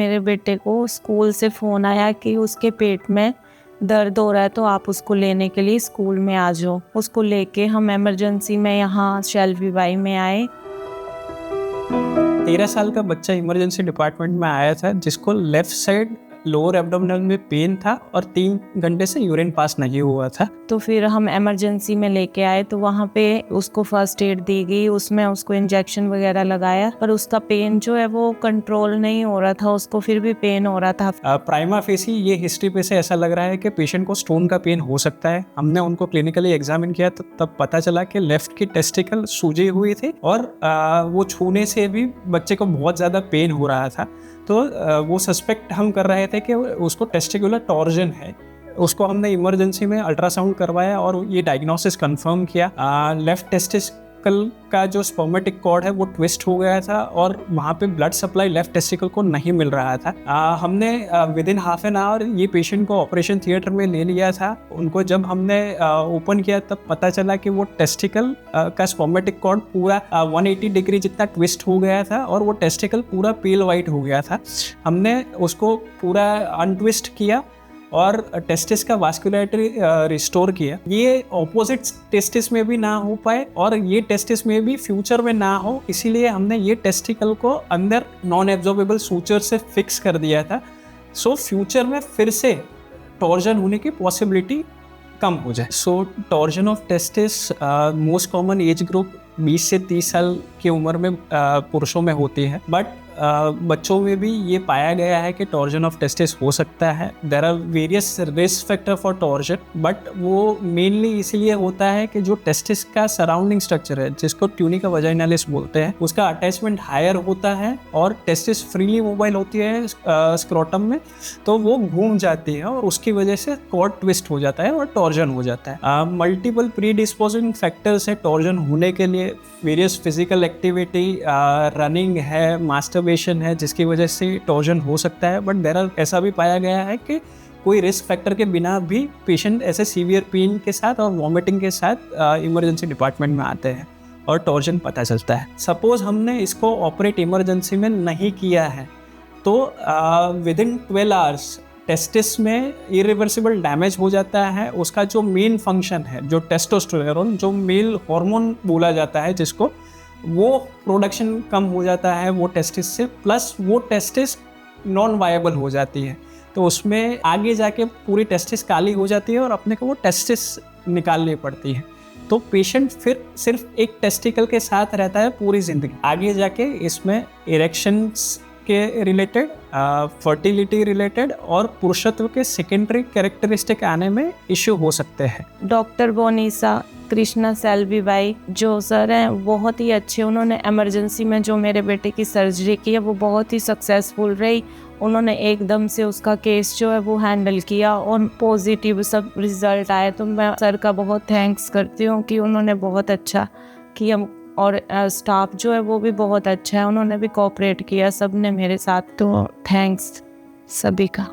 मेरे बेटे को स्कूल से फ़ोन आया कि उसके पेट में दर्द हो रहा है, तो आप उसको लेने के लिए स्कूल में आ जाओ। उसको लेके हम इमरजेंसी में यहाँ शेल्वी बाई में आए। 13 साल का बच्चा इमरजेंसी डिपार्टमेंट में आया था, जिसको लेफ्ट साइड लोअर एब्डोमिनल में पेन था और 3 घंटे से यूरिन पास नहीं हुआ था। तो फिर हम इमरजेंसी में लेके आए, तो वहाँ पे उसको फर्स्ट एड दी गई, उसमें उसको इंजेक्शन वगैरह लगाया, पर उसका पेन जो है वो कंट्रोल नहीं हो रहा था, उसको फिर भी पेन हो रहा था। प्राइमा फेसी ये हिस्ट्री पे से ऐसा लग रहा है कि पेशेंट को स्टोन का पेन हो सकता है। हमने उनको क्लिनिकली एग्जामिन किया तो तब पता चला कि लेफ्ट की टेस्टिकल सूजी हुई थी और वो छूने से भी बच्चे को बहुत ज़्यादा पेन हो रहा था। तो वो सस्पेक्ट हम कर रहे थे कि उसको टेस्टिकुलर टॉर्जन है। उसको हमने इमरजेंसी में अल्ट्रासाउंड करवाया और ये डायग्नोसिस कंफर्म किया। लेफ्ट टेस्टिकल का जो स्पर्मेटिक कॉर्ड है वो ट्विस्ट हो गया था और वहाँ पे ब्लड सप्लाई लेफ्ट टेस्टिकल को नहीं मिल रहा था। हमने with in half an hour ये पेशेंट को ऑपरेशन थिएटर में ले लिया था। उनको जब हमने ओपन किया तब पता चला कि वो टेस्टिकल का स्पर्मेटिक कॉर्ड पूरा 180 डिग्री जितना ट्विस्ट हो गया था और वो टेस्टिकल पूरा पेल वाइट हो गया था। हमने उसको पूरा अनट्विस्ट किया और टेस्टिस का वास्कुलैरिटी रिस्टोर किया। ये ऑपोजिट टेस्टिस में भी ना हो पाए और ये टेस्टिस में भी फ्यूचर में ना हो, इसीलिए हमने ये टेस्टिकल को अंदर नॉन एब्जॉर्बेबल सूचर से फिक्स कर दिया था। सो फ्यूचर में फिर से टॉर्जन होने की पॉसिबिलिटी कम हो जाए। So torsion of testis most common age group 20 से 30 साल की उम्र में पुरुषों में होती है, बट बच्चों में भी ये पाया गया है कि टॉर्जन ऑफ टेस्टिस हो सकता है। There are various risk factor for torsion, but वो मेनली इसलिए होता है कि जो टेस्टिस का सराउंडिंग स्ट्रक्चर है, जिसको ट्यूनिका वजाइनालिस बोलते हैं, उसका अटैचमेंट हायर होता है और टेस्टिस फ्रीली मोबाइल होती है स्क्रोटम में, तो वो घूम जाती है और उसकी वजह से कॉर्ड ट्विस्ट हो जाता है और टॉर्जन हो जाता है। मल्टीपल प्री डिस्पोजिंग फैक्टर्स है टॉर्जन होने के लिए। वेरियस फिजिकल एक्टिविटी, रनिंग है, मास्टरबेशन है, जिसकी वजह से टॉर्जन हो सकता है। बट देयर आर ऐसा भी पाया गया है कि कोई रिस्क फैक्टर के बिना भी पेशेंट ऐसे सीवियर पेन के साथ और वॉमिटिंग के साथ इमरजेंसी डिपार्टमेंट में आते हैं और टॉर्जन पता चलता है। सपोज हमने इसको ऑपरेट इमरजेंसी में नहीं किया है तो विद इन 12 आवर्स टेस्टिस में इरिवर्सिबल डैमेज हो जाता है। उसका जो मेन फंक्शन है, जो टेस्टोस्टेरोन, जो मेल हार्मोन बोला जाता है जिसको, वो प्रोडक्शन कम हो जाता है वो टेस्टिस से, प्लस वो टेस्टिस नॉन वायबल हो जाती है। तो उसमें आगे जाके पूरी टेस्टिस काली हो जाती है और अपने को वो टेस्टिस निकालनी पड़ती है। तो पेशेंट फिर सिर्फ एक टेस्टिकल के साथ रहता है पूरी ज़िंदगी। आगे जाके इसमें इरेक्शंस के रिलेटेड, फर्टिलिटी रिलेटेड और पुरुषत्व के सेकेंडरी कैरेक्टरिस्टिक आने में इश्यू हो सकते हैं। डॉक्टर बोनीसा कृष्णा सेल्वी बाई जो सर हैं बहुत ही अच्छे। उन्होंने इमरजेंसी में जो मेरे बेटे की सर्जरी की है वो बहुत ही सक्सेसफुल रही। उन्होंने एकदम से उसका केस जो है वो हैंडल किया और पॉजिटिव सब रिजल्ट आए। तो मैं सर का बहुत थैंक्स करती हूँ कि उन्होंने बहुत अच्छा किया और स्टाफ जो है वो भी बहुत अच्छा है, उन्होंने भी कोऑपरेट किया सब ने मेरे साथ। तो थैंक्स सभी का।